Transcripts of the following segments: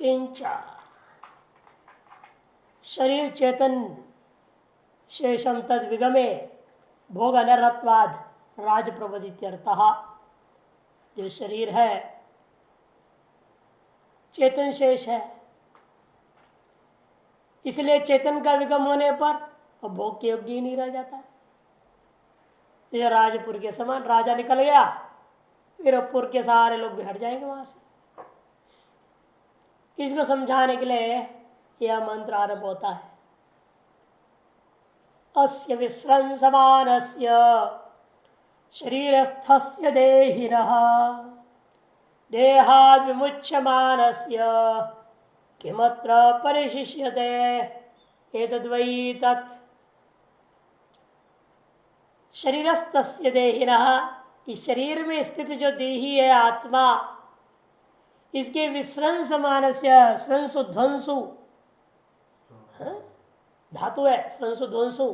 किंच शरीर चेतन शेषम तद विगमे भोग अनर्हत्वाद राज प्रबोधित्यर्थः। जो शरीर है चेतन शेष है, इसलिए चेतन का विगम होने पर भोग के योग्य ही नहीं रह जाता है। ये राजपुर के समान राजा निकल गया, फिर पुर के सारे लोग भी हट जाएंगे वहां से। इसको समझाने के लिए यह मंत्र आरंभ होता है। अस्य विस्रंसमानस्य शरीरस्थस्य देहिनः देहाद् विमुच्यमानस्य किमत्र परिशिष्यते एतद्वै तत्। शरीरस्थस्य देहिनः, इस शरीर में स्थित जो देही है आत्मा, इसके विस्रंसमानस्य, स्रंसु ध्वंसु धातु है, स्रंसु ध्वंसु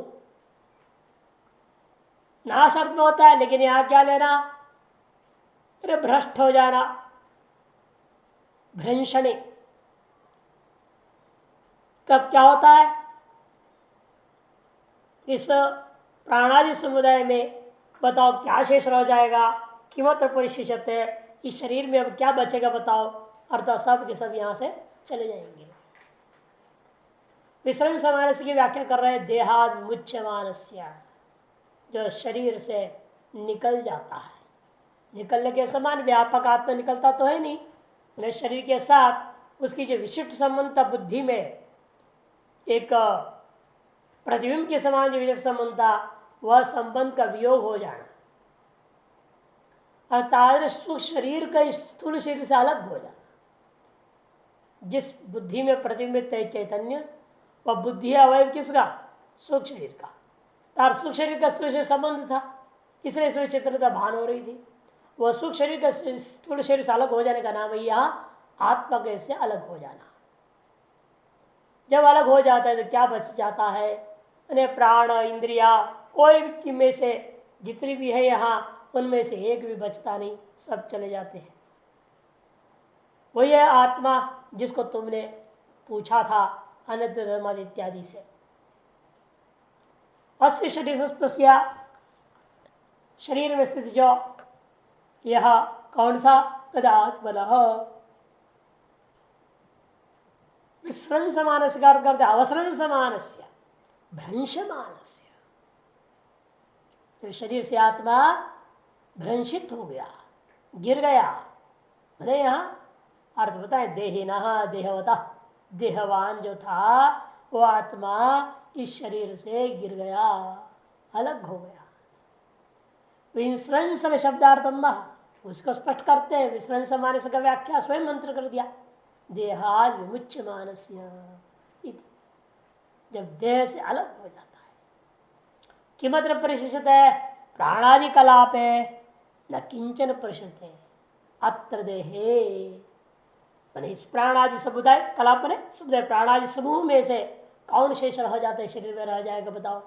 नाश अर्थ में होता है, लेकिन यहां क्या लेना, अरे भ्रष्ट हो जाना, भ्रंशने। कब क्या होता है, इस प्राणादि समुदाय में बताओ क्या शेष रह जाएगा, किमत्र परिशिष्यते है, इस शरीर में अब क्या बचेगा बताओ, अर्थात सब के सब यहां से चले जाएंगे। विसर्जन समानस्य की व्याख्या कर रहे हैं, देहाद मुच्यमानस्य, जो शरीर से निकल जाता है। निकलने के समान व्यापक आत्मा निकलता तो है नहीं, उन्हें शरीर के साथ उसकी जो विशिष्ट संबंध बुद्धि में एक प्रतिबिंब के समान जो विशिष्ट संबंध था, वह संबंध का वियोग हो जाना, अर्थात सूक्ष्म शरीर का स्थूल शरीर से अलग हो जाना। जिस बुद्धि में प्रतिबिंबित है चैतन्य, वह बुद्धि अवयव किसका, सूक्ष्म शरीर का। तार सूक्ष्म शरीर का स्थूल शरीर संबंध था, इसलिए इसमें चेतनता भान हो रही थी। वह सूक्ष्म शरीर का स्थूल शरीर से अलग हो जाने का नाम है यहाँ आत्मा के से अलग हो जाना। जब अलग हो जाता है तो क्या बच जाता है, उन्हें प्राण इंद्रिया कोई भी में से जितनी भी है यहाँ, उनमें से एक भी बचता नहीं, सब चले जाते हैं। वही है आत्मा जिसको तुमने पूछा था अनंत धर्म इत्यादि से। अस्य शरीरस्थस्य, शरीर में स्थित जो यह कौन सा, तदात्मनः विस्रंस समानस्य का अर्थ करते अवसरंस समानस्य भ्रंशमानस्य। तो शरीर से आत्मा भ्रंशित हो गया, गिर गया। मैंने यहाँ अर्थ बताए, देहिनः देहवता, देहवान जो था वो आत्मा इस शरीर से गिर गया, अलग हो गया। विस्रंस शब्दार्थम उसको स्पष्ट करते हैं, विस्रंस मानस का व्याख्या स्वयं मंत्र कर दिया, देहाद विमुच्य मानस्य, जब देह से अलग हो जाता है। किमत्र परिशिष्ट है, प्राणादि कलाप है, न किंचन परिशिष्ट है अत्र देहे। इस प्राणादि समुदाय, कलाप ने समुदाय प्राणादि समूह में से कौन शेष रह जाता है, शरीर में रह जाएगा बताओ,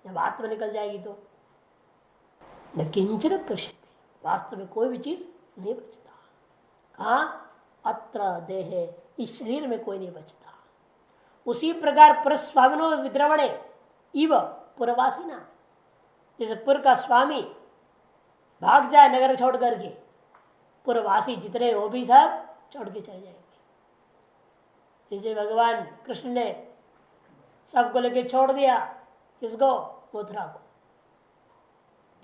जब आत्मा निकल जाएगी तो। न किंचन परिशिष्ट, वास्तव में कोई भी चीज नहीं बचता। कहा, अत्र देहे, इस शरीर में कोई नहीं बचता। उसी प्रकार परस्वामिनो विद्रवणे इव पुरवासिना, जैसे पुर का स्वामी भाग जाए नगर छोड़ करके, पुरवासी जितने वो भी सब छोड़ के चले जाएंगे। जैसे भगवान कृष्ण ने सबको लेके छोड़ दिया, किसको, मथुरा को,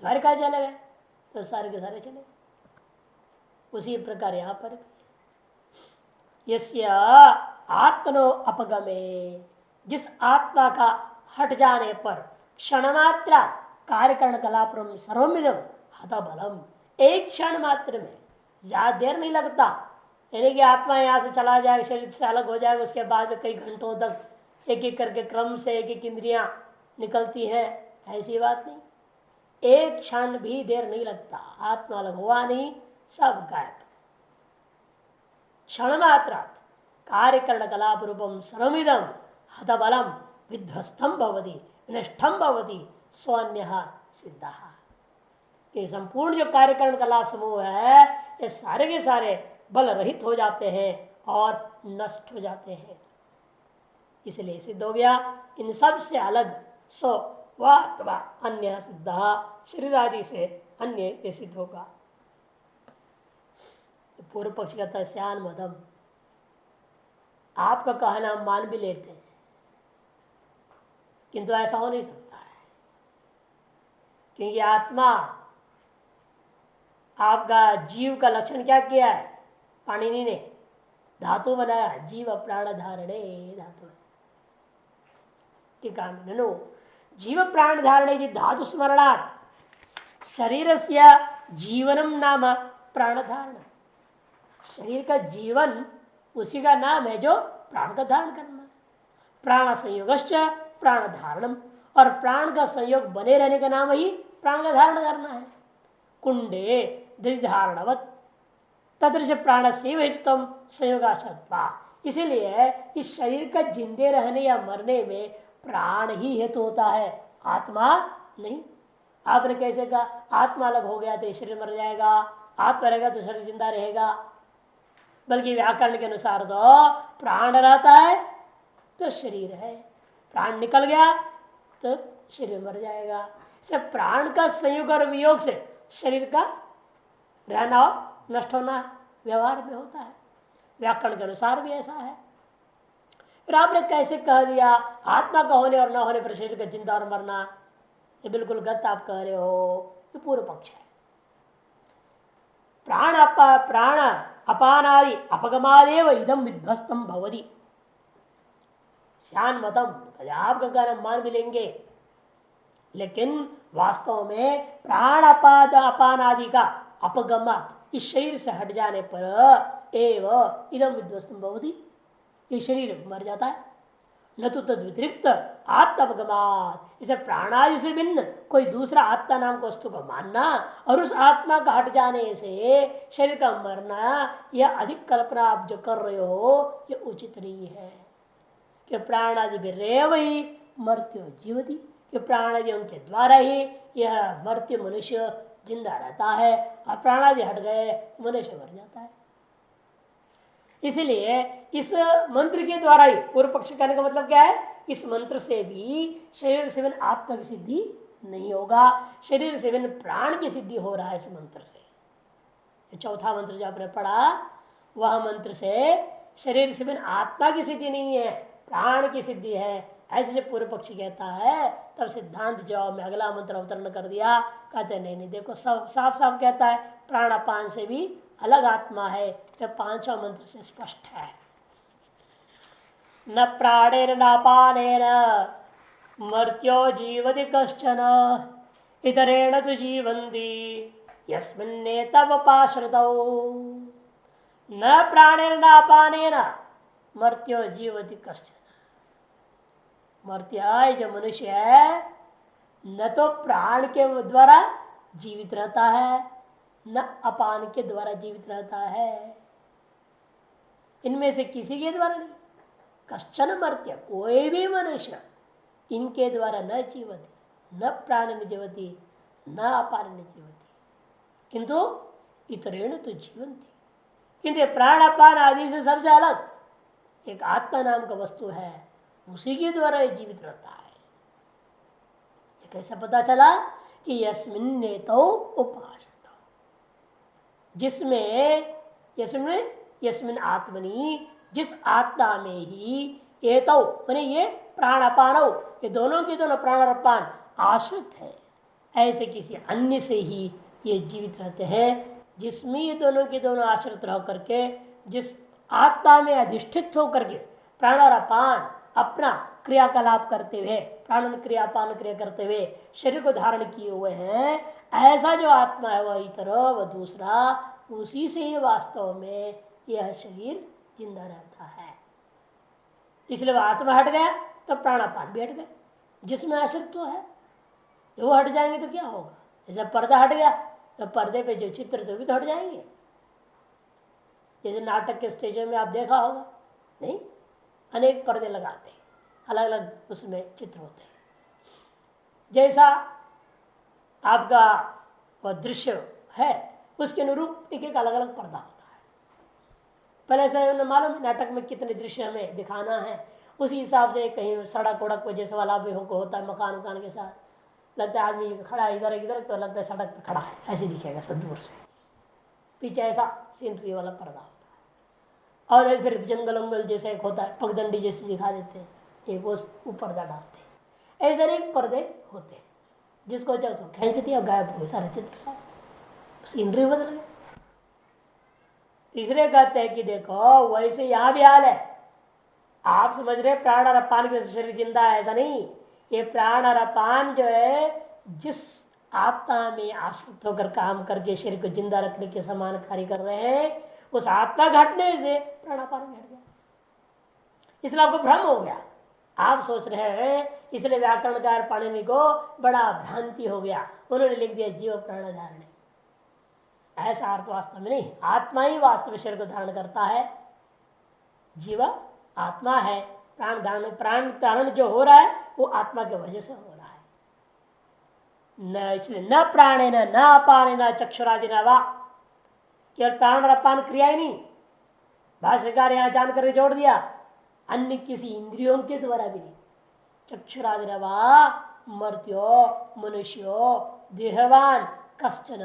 द्वारका चले गए तो सारे के सारे चले। उसी प्रकार यहां पर यस्य आत्मनो अपगमे, जिस आत्मा का हट जाने पर क्षणमात्रा कार्यकरण कलापुरम सर्वमिदम हता बलम, एक क्षण मात्र में, ज्यादा देर नहीं लगता, यानी कि आत्मा यहाँ से चला जाएगा, शरीर से अलग हो जाएगा, उसके बाद में कई घंटों तक एक एक करके क्रम से एक एक इंद्रियां निकलती है, ऐसी बात नहीं। एक क्षण भी देर नहीं लगता, आत्मा अलग हुआ नहीं, सब गायब। क्षण मात्र कार्यकरण कलाप रूपम सर्वमिदम हतबलम विध्वस्तम भवति नष्टम भवति स्वन्य सिद्धा। ये संपूर्ण जो कार्यकरण कलाप समूह है, ये सारे के सारे बल रहित हो जाते हैं और नष्ट हो जाते हैं। इसलिए सिद्ध हो गया इन सब से अलग सो वात्वा अन्य सिद्ध, शरीर आदि से अन्य ये सिद्ध होगा। तो पूर्व पक्ष कहता है श्यान मदम, आपका कहना हम मान भी लेते हैं किंतु ऐसा हो नहीं सकता है, क्योंकि आत्मा आपका जीव का लक्षण क्या किया है, पाणिनि ने धातु बनाया, जीव प्राण धारणे धातु है। टीका में नो जीव प्राण धारणे धातु स्मरणात् शरीर से जीवनम नाम प्राण धारण। शरीर का जीवन उसी का नाम है जो प्राण का धारण करना। प्राण संयोगश्च प्राण धारणम, और प्राण का संयोग बने रहने का नाम ही प्राण का धारण करना है। कुंडे धारणवत तदृश प्राण से हेतुत्व संयोगाशत्वा, इसीलिए इस शरीर का जिंदे रहने या मरने में प्राण ही हेतु होता है, आत्मा नहीं। आपने कैसे कहा आत्मा अलग हो गया तो शरीर मर जाएगा, आत्मा रहेगा तो शरीर जिंदा रहेगा, बल्कि व्याकरण के अनुसार तो प्राण रहता है तो शरीर है, प्राण निकल गया तो शरीर मर जाएगा। से प्राण का संयोग और वियोग से शरीर का रहना और नष्ट होना व्यवहार में होता है, व्याकरण के अनुसार भी ऐसा है। फिर आपने कैसे कह दिया आत्मा का होने और न होने पर शरीर का जिंदा और मरना, ये बिल्कुल गलत आप कह रहे हो, ये पूर्व पक्ष है। प्राण अपानादि अपगमादेव इदम विध्वस्तम भवति श्यान मतम, आपका कहना मान भी लेंगे, लेकिन वास्तव में प्राण अपान आदि का अपगमात इस शरीर से हट जाने पर एव इदम विध्वस्तम भवति, ये शरीर मर जाता है। न तो तद व्यतिरिक्त आत्मगमात, इसे प्राणादि से भिन्न कोई दूसरा आत्मा नाम को वस्तु को मानना और उस आत्मा का हट जाने से शरीर का मरना, यह अधिक कल्पना आप जो कर रहे हो ये उचित नहीं है। कि प्राणादि भी रेव ही मर्त्यो जीवती, कि प्राणादियों के द्वारा ही यह मर्त्य मनुष्य जिंदा रहता है और प्राणादि हट गए मनुष्य मर जाता है। इसलिए इस मंत्र के द्वारा ही पूर्व पक्ष कहने का मतलब क्या है, इस मंत्र से भी शरीर से भिन्न आत्मा की सिद्धि नहीं होगा, शरीर से भिन्न प्राण की सिद्धि हो रहा है इस मंत्र से। चौथा मंत्र जो आपने पढ़ा वह मंत्र से शरीर से भिन्न आत्मा की सिद्धि नहीं है, प्राण की सिद्धि है, ऐसे जब पूर्व पक्षी कहता है तब सिद्धांत जवाब में अगला मंत्र अवतरण कर दिया। कहते नहीं नहीं देखो साफ साफ कहता है प्राण अपान से भी अलग आत्मा है, तो पांचवा मंत्र से स्पष्ट है। न प्राणेन न अपानेन मर्त्यो जीवति कश्चन इतरेण तु जीवन्ति यस्मिन्नेतवपाश्रितौ। न प्राणेन न अपानेन मर्त्यो जीवति कश्चन, मर्त्य जो मनुष्य है न तो प्राण के द्वारा जीवित रहता है न अपान के द्वारा जीवित रहता है, इनमें से किसी के द्वारा नहीं। कश्चन मर्त्य, कोई भी मनुष्य इनके द्वारा न जीवती, न प्राण न जीवती न अपान न जीवती, किंतु इतरेण तो जीवंती, किंतु प्राण अपान आदि से सबसे अलग एक आत्मा नाम का वस्तु है, उसी के द्वारा ये जीवित रहता है। ये कैसा पता चला कि यस्मिन् नेतो उपासतो, जिसमें यस्मिन् आत्मनि, जिस आत्मा में ही एतौ माने ये प्राण अपानौ, ये दोनों के दोनों प्राण और अपान आश्रित है, ऐसे किसी अन्य से ही ये जीवित रहते हैं, जिसमें ये दोनों के दोनों आश्रित रह करके जिस आत्मा में अधिष्ठित होकर के प्राण और अपान अपना क्रियाकलाप करते हुए, प्राण क्रिया अपान क्रिया करते हुए शरीर को धारण किए हुए हैं, ऐसा जो आत्मा है वह इतर वह दूसरा, उसी से ही वास्तव में यह शरीर जिंदा रहता है। इसलिए वह आत्मा हट गया तो प्राणापान भी हट गए, जिसमें आश्रित्व है वो हट जाएंगे तो क्या होगा। जैसे पर्दा हट गया तो पर्दे पे जो चित्र थे भी तो हट जाएंगे। जैसे नाटक के स्टेजों में आप देखा होगा, नहीं अनेक पर्दे लगाते हैं, अलग अलग उसमें चित्र होते हैं। जैसा आपका वह दृश्य है उसके अनुरूप एक एक अलग अलग पर्दा होता है। पहले से मालूम है नाटक में कितने दृश्य हमें दिखाना है, उसी हिसाब से कहीं सड़क उड़क पे जैसे वाला भी होता है मकान उकान के साथ, लगता है आदमी खड़ा है इधर इधर तो लगता है सड़क पे खड़ा है, ऐसे दिखेगा सब दूर से, पीछे ऐसा सीनरी वाला पर्दा होता है। और फिर जंगल उंगल जैसे एक होता है पगडंडी जैसे दिखा देते हैं, एक वो पर्दा डालते हैं, ऐसे एक पर्दे होते हैं जिसको खींच दिया गायब हुए सारा चित्र, सीनरी बदल गए। तीसरे कहते हैं कि देखो वैसे यहां भी हाल है, आप समझ रहे प्राण और अपान के शरीर जिंदा है, ऐसा नहीं। ये प्राण और अपान जो है जिस आत्मा में आश्रित होकर काम करके शरीर को जिंदा रखने के समान कार्य कर रहे हैं, उस आत्मा घटने से प्राणापान घट गया, इसलिए आपको भ्रम हो गया। आप सोच रहे हैं, इसलिए व्याकरणकार पाणिनि को बड़ा भ्रांति हो गया, उन्होंने लिख दिया जीव प्राण धारण। ऐसा अर्थ वास्तव में नहीं, आत्मा ही वास्तव में शरीर को धारण करता है, जीव आत्मा है, प्राण धारण जो हो रहा है वो आत्मा की वजह से हो रहा है। न इसलिए न प्राणे न अपाने न चक्षुरादि न वा, केवल प्राण और अपान क्रिया ही नहीं, भाष्यकार यहां जानकर जोड़ दिया अन्य किसी इंद्रियों के द्वारा भी नहीं। चक्षुरादि न वा मर्त्यो मनुष्यो देहवान कश्चन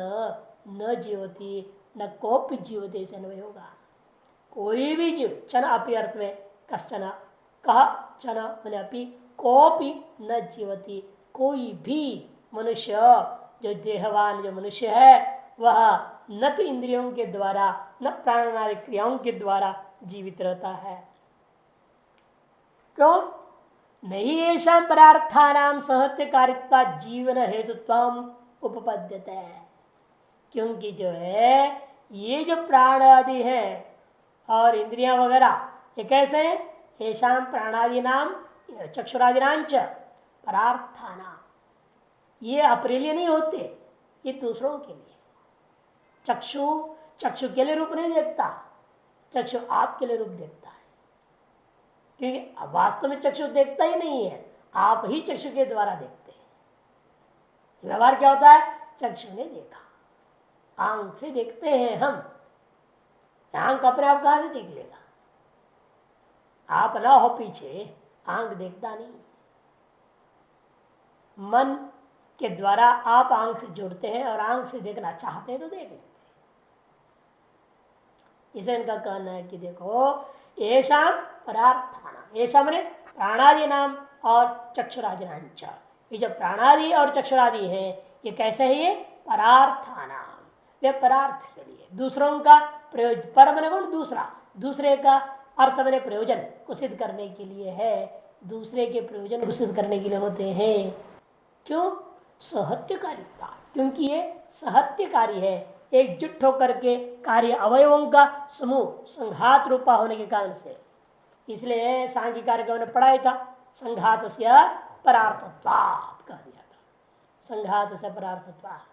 न जीवती न कोपि जीवते से अन्वय होगा। कोई भी जीव, चन अपि अर्थ में कश्चन, कह चन मैंने अपि कोपि न जीवती, कोई भी मनुष्य जो देहवान जो मनुष्य है वह न तो इंद्रियों के द्वारा न प्राणादि क्रियाओं के द्वारा जीवित रहता है। क्यों? नहीं ऐसा पदार्थानाम सहत्यकारित्वा जीवन हेतुत्व उपपद्यते है, क्योंकि जो है ये जो प्राण आदि है और इंद्रियां वगैरह ये कैसे हैं? येषाम प्राणादि नाम चक्षुरादि नाम च परार्थानाम, ये अपने लिए नहीं होते, ये दूसरों के लिए। चक्षु के लिए रूप नहीं देखता, चक्षु आपके लिए रूप देखता है, क्योंकि वास्तव में चक्षु देखता ही नहीं है, आप ही चक्षु के द्वारा देखते हैं। व्यवहार क्या होता है? चक्षु ने देखा, आंख से देखते हैं हम, आंख अपने आप कहां से देख लेगा? आप ना हो पीछे, आंख देखता नहीं। मन के द्वारा आप आंख से जुड़ते हैं और आंख से देखना चाहते हैं तो देख लेते हैं। इसे इनका कहना है कि देखो ऐसा परार्थानाम, ऐसा मैंने प्राणादि नाम और चक्षुरादि नाम, ये जो प्राणादि और चक्षुरादि है ये कैसे है? ये परार्थानाम, वे परार्थ के लिए, दूसरों का प्रयोजन, पर मैंने कौन? दूसरा, दूसरे का अर्थ मैंने प्रयोजन को सिद्ध करने के लिए है, दूसरे के प्रयोजन को सिद्ध करने के लिए होते हैं। क्यों? सहत्यकारिता, क्योंकि ये सहत्यकारी है, एकजुट होकर के कार्य अवयवों का समूह संघात रूपा होने के कारण से। इसलिए सांख्य कार्य ने पढ़ाया था संघात से परार्थत्वात् कह दिया था, संघात से परार्थत्वात्,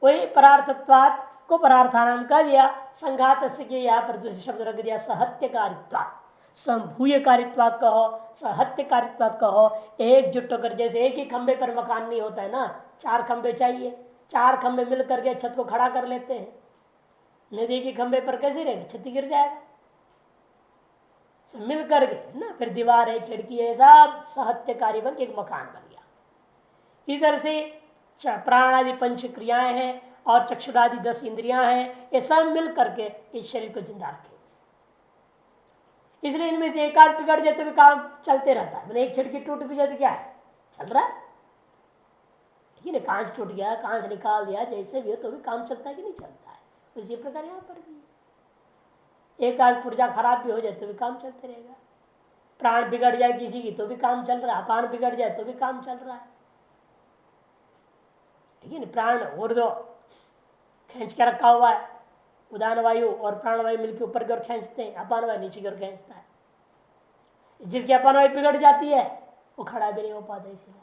वही परार्थत्वात् को परार्थानाम कह दिया। संघात से के यहाँ पर दूसरे शब्द रख दिया सहत्यकारित्वात्, संभूय कारित्वात् कहो, सहत्यकारित्वात् कहो, एकजुट होकर, जैसे एक ही खंबे पर मकान नहीं होता है ना, चार खंबे चाहिए, चार खंबे मिल करके छत को खड़ा कर लेते हैं, नदी के खंबे पर कैसे रहेगा? छत गिर जाएगा। मिल करके ना, फिर दीवार है, खिड़की है, सब सहत्यकारी बन के एक मकान बन गया। इधर से प्राणादि पंच क्रियाएं हैं और चक्षुरादि 10 इंद्रियां हैं, ये सब मिल करके इस शरीर को जिंदा रखे। इसलिए इनमें से एक आध बिगड़ जाए तो भी काम चलते रहता है। मैंने एक खिड़की टूट भी जाए तो क्या है? चल रहा है। लेकिन कांच टूट गया, कांच निकाल दिया, जैसे भी हो तो भी काम चलता है कि नहीं चलता है? इसी प्रकार यहाँ पर भी एक आध पुर्जा खराब भी हो जाए तो भी काम चलते रहेगा। प्राण बिगड़ जाए किसी की तो भी काम चल रहा है, अपान बिगड़ जाए तो भी काम चल रहा है। लेकिन प्राण और दो खींच के रखा हुआ है, उदान वायु और प्राण वायु मिलकर ऊपर की ओर खींचते हैं, अपान वायु नीचे की ओर खींचता है। जिसकी अपान वायु बिगड़ जाती है वो खड़ा भी नहीं हो पाता। इसीलिए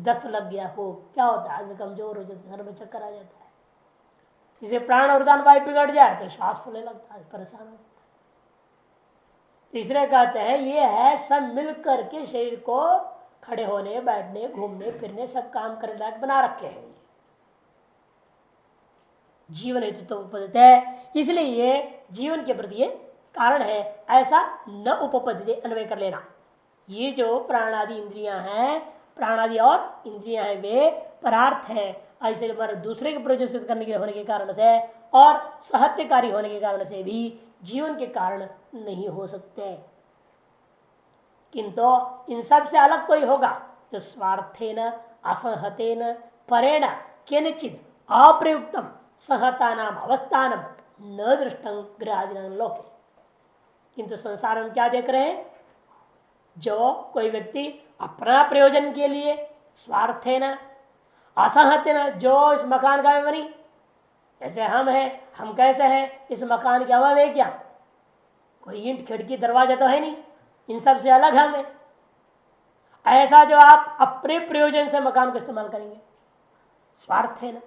दस्त लग गया हो क्या होता है? आदमी कमजोर हो जाता है, सर में चक्कर आ जाता है। जिसे प्राण और उदान वायु बिगड़ जाए तो श्वास फूलने लगता है, परेशान हो जाता है। तीसरे कहते हैं ये है सब मिल करके शरीर को खड़े होने, बैठने, घूमने फिरने सब काम करने लायक बना रखे हैं। जीवन हेतु तो उपपद्यते है, इसलिए ये जीवन के प्रति ये कारण है, ऐसा न उपपद्यते अन्वय कर लेना। ये जो प्राणादि इंद्रियां हैं, प्राणादि और इंद्रियां हैं, वे परार्थ है, ऐसे दूसरे के प्रयोजन सिद्ध करने के होने के कारण से और सहत्यकारी होने के कारण से भी जीवन के कारण नहीं हो सकते, किंतु इन सब से अलग कोई होगा जो स्वार्थेन असहतेन परेण केनचित अप्रयुक्तम सहता नाम अवस्थान न दृष्टं गृहादीन लोके। किंतु संसार में क्या देख रहे हैं, जो कोई व्यक्ति अपना प्रयोजन के लिए स्वार्थेन असहतेन, जो इस मकान का बनी, जैसे हम हैं, हम कैसे हैं, इस मकान के अभाव है क्या, कोई ईंट खिड़की दरवाजा तो है नहीं, इन सब से अलग हम है। ऐसा जो आप अपने प्रयोजन से मकान को इस्तेमाल करेंगे, स्वार्थ है ना,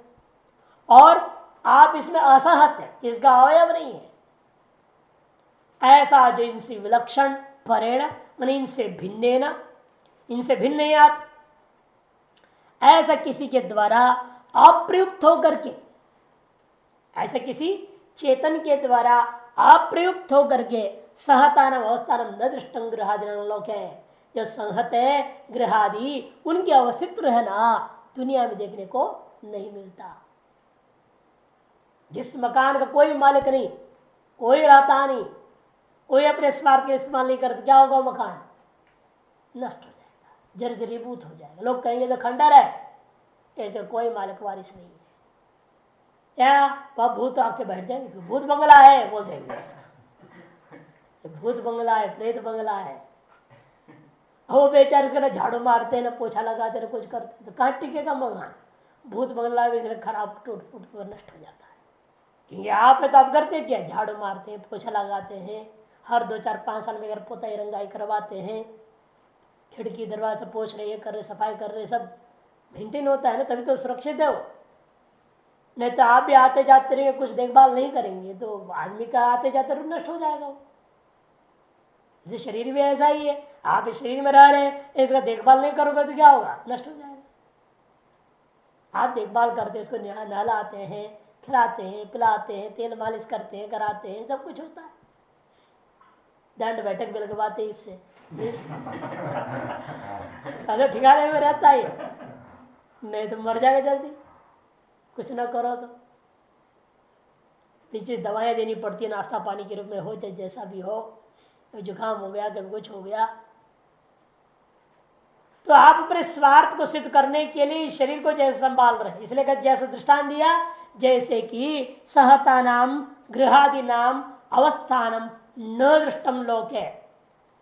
और आप इसमें असहत है, इसका अवयव नहीं है, ऐसा जो इनसे विलक्षण परेण मान इनसे भिन्न ना, इनसे भिन्न नहीं आप, ऐसा किसी के द्वारा अप्रयुक्त होकर के, ऐसा किसी चेतन के द्वारा अप्रयुक्त होकर के सहतान अवस्थान न दृष्टं गृहादि लोक है, जो संहत है गृहादि उनके अवस्थित रहना दुनिया में देखने को नहीं मिलता। जिस मकान का कोई मालिक नहीं, कोई रहता नहीं, कोई अपने स्वार्थ के इस्तेमाल नहीं करता, क्या होगा, मकान नष्ट हो जाएगा, जर्जरीभूत हो जाएगा, लोग कहेंगे तो खंडर है, ऐसे कोई मालिक वारिस नहीं है, या वह भूत आके बैठ जाएंगे, तो भूत बंगला है बोल देंगे, इसका भूत बंगला है, प्रेत बंगला है, वो बेचारे उसका ना झाड़ू मारते ना पोछा लगाते ना कुछ करते, तो कहाँ टिकेगा मकान, भूत बंगला भी खराब टूट फूट कर नष्ट हो जाता है। क्योंकि आप है तो आप करते क्या, झाड़ू मारते हैं, पोछा लगाते हैं, हर 2-4-5 साल में अगर पोताई रंगाई करवाते हैं, खिड़की दरवाजा पोछ रहे, कर रहे, सफाई कर रहे, सब मेंटेन होता है ना, तभी तो सुरक्षित है वो। नहीं तो आप भी आते जाते रहेंगे, कुछ देखभाल नहीं करेंगे तो आदमी का आते जाते नष्ट हो जाएगा वो। जैसे शरीर भी ऐसा ही है, आप इस शरीर में रह रहे हैं, इसका देखभाल नहीं करोगे तो क्या होगा, नष्ट हो जाएगा। आप देखभाल करते हैं, इसको नहलाते हैं, खिलाते हैं, पिलाते हैं, तेल मालिश करते हैं, कराते हैं, सब कुछ होता है, दंड बैठक भी लगवाते हैं इससे तो ठिकाने में रहता है, नहीं तो मर जाएगा जल्दी, कुछ ना करो तो पीछे दवाएं देनी पड़ती है, नाश्ता पानी के रूप में हो, चाहे जैसा भी हो, जुकाम हो गया, कभी कुछ हो गया, तो आप अपने स्वार्थ को सिद्ध करने के लिए शरीर को जैसे संभाल रहे, इसलिए जैसे दृष्टांत दिया, जैसे कि सहता नाम गृहादि नाम अवस्थानम न दृष्टम लोक है,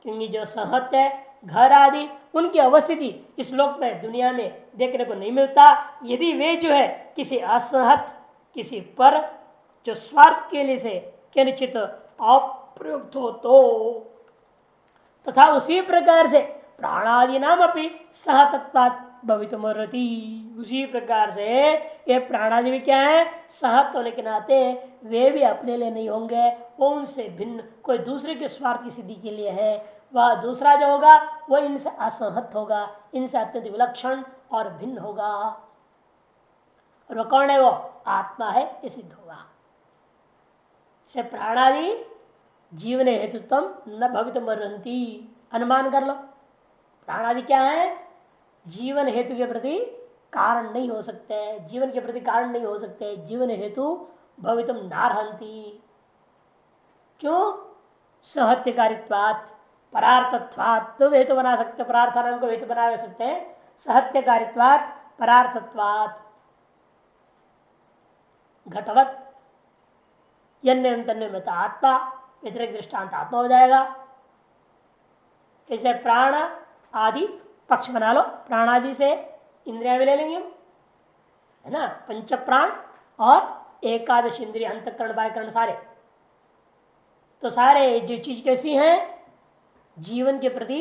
क्योंकि जो सहत है घर आदि उनकी अवस्थिति इस लोक में दुनिया में देखने को नहीं मिलता। यदि वे जो है किसी असहत किसी पर जो स्वार्थ के लिए से किंचित अप्रयुक्त हो तो, तथा उसी प्रकार से प्राणादि नाम अपनी सहतत्वात् भवितुमर्हति, उसी प्रकार से ये प्राणादि भी क्या है, सहत होने के नाते वे भी अपने लिए नहीं होंगे, वो उनसे भिन्न कोई दूसरे के स्वार्थ की सिद्धि के लिए है, वह दूसरा जो होगा वह इनसे असहत होगा, इनसे अत्यंत विलक्षण और भिन्न होगा, और वह कौन है, वो आत्मा है, ये सिद्ध होगा। से प्राणादि जीवन हेतुत्व न भवितुमर्हन्ति, अनुमान कर लो, प्राणादि क्या है, जीवन हेतु के प्रति कारण नहीं हो सकते, जीवन के प्रति कारण नहीं हो सकते, जीवन हेतु भवितुम नार्हन्ति, क्यों, सहत्यकारित्वात् परार्थत्वात्, तो हेतु बना सकते, परार्थान को हेतु बना सकते हैं, सहत्यकारित्वात् परार्थत्वात् घटवत यन्यम तन्य में आत्मा, व्यतिरिक्त दृष्टांत आत्मा हो जाएगा। इसे प्राण आदि पक्ष बना लो, प्राण आदि से इंद्रिया भी ले लेंगे है ना, पंच प्राण और एकादश इंद्रिय अंतःकरण बाह्यकरण सारे, तो सारे जो चीज कैसी हैं, जीवन के प्रति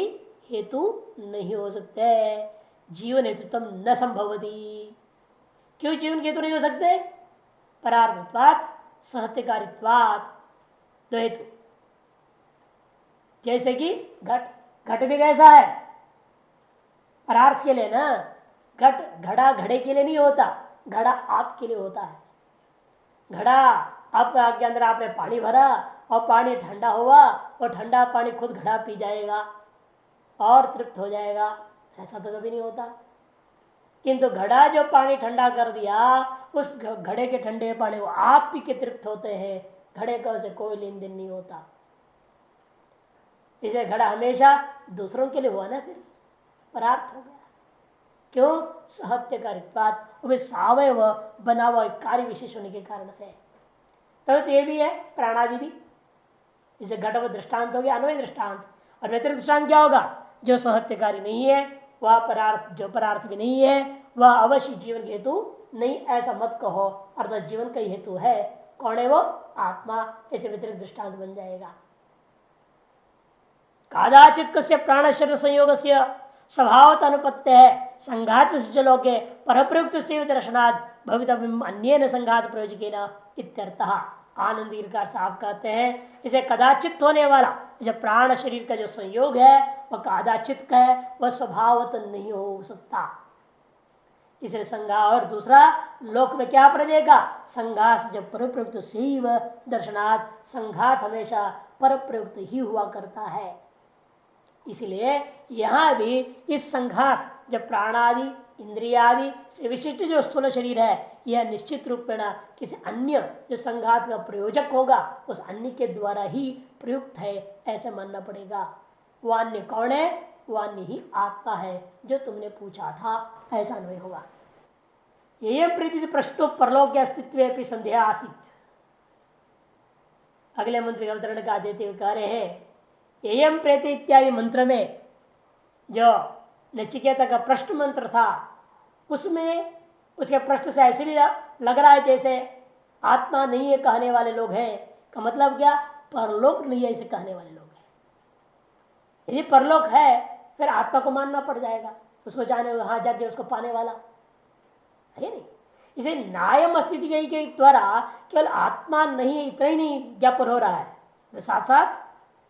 हेतु नहीं हो सकते, जीवन हेतु तुम न संभवती, क्यों जीवन के हेतु नहीं हो सकते, परार्थत्वात् सहत्यकारित्वात्, दो हेतु, जैसे कि घट, घट भी कैसा है, परार्थ के लिए ना, घट घड़ा घड़े के लिए नहीं होता, घड़ा आपके लिए होता है, घड़ा आपके अंदर आपने पानी भरा और पानी ठंडा हुआ और ठंडा पानी खुद घड़ा पी जाएगा और तृप्त हो जाएगा, ऐसा तो कभी नहीं होता। किंतु घड़ा जो पानी ठंडा कर दिया, उस घड़े के ठंडे पानी को आप पी के तृप्त होते हैं, घड़े का उसे कोई लेन देन नहीं होता। इसे घड़ा हमेशा दूसरों के लिए हुआ ना, फिर परार्थ हो गया। क्यों? सहत्य बात सावयव बना हुआ कार्य विशेष होने के कारण से। तो ये भी है प्राणादि भी, इसे घटव दृष्टांत हो गया, अन्वय दृष्टांत। और व्यतिरिक्त दृष्टांत क्या होगा? जो सहत्यकारी नहीं है, वह परार्थ, जो परार्थ भी नहीं है, वह अवश्य जीवन के हेतु नहीं, ऐसा मत कहो। अर्थात जीवन का हेतु है। कौन है वो? आत्मा। ऐसे व्यतिरिक्त दृष्टांत बन जाएगा। कादाचित कस्य प्राण शरीर संयोग से स्वभावत अनुपत्ति है संघात के परप्रयुक्त से दर्शनाद भवितव्यम अन्य संघात प्रयोजक इत्यर्थः। आनंद का साफ कहते हैं, इसे कदाचित होने वाला जो प्राण शरीर का जो संयोग है वह कदाचित का है, वह स्वभावत नहीं हो सकता। इसे संघा। और दूसरा लोक में क्या प्रदेगा? संघात जब परप्रयुक्त शैव दर्शनात्, संघात हमेशा परप्रयुक्त ही हुआ करता है। इसलिए यहां भी इस संघात जब प्राणादि इंद्रियादि से विशिष्ट जो स्थूल शरीर है, यह निश्चित रूप में किसी अन्य जो संघात का प्रयोजक होगा उस अन्य के द्वारा ही प्रयुक्त है, ऐसे मानना पड़ेगा। वो अन्य कौन है? वो अन्य ही आत्मा है जो तुमने पूछा था, ऐसा अन्वय हुआ। एयं प्रीति प्रश्नो परलोक अस्तित्व संदेह आसित। अगले मंत्र का अवतरण का देते हुए कह रहे हैं, एयम प्रेत इत्यादि मंत्र में जो नचिकेता का प्रश्न मंत्र था, उसमें उसके प्रश्न से ऐसे भी लग रहा है जैसे आत्मा नहीं है कहने वाले लोग हैं। का मतलब क्या? परलोक नहीं है इसे कहने वाले लोग हैं। यदि परलोक है फिर आत्मा को मानना पड़ जाएगा, उसको जाने वहां जाके उसको पाने वाला है नहीं। इसे नायम अस्तित्व के द्वारा केवल आत्मा नहीं है इतना ही नहीं ज्ञापन हो रहा है, साथ साथ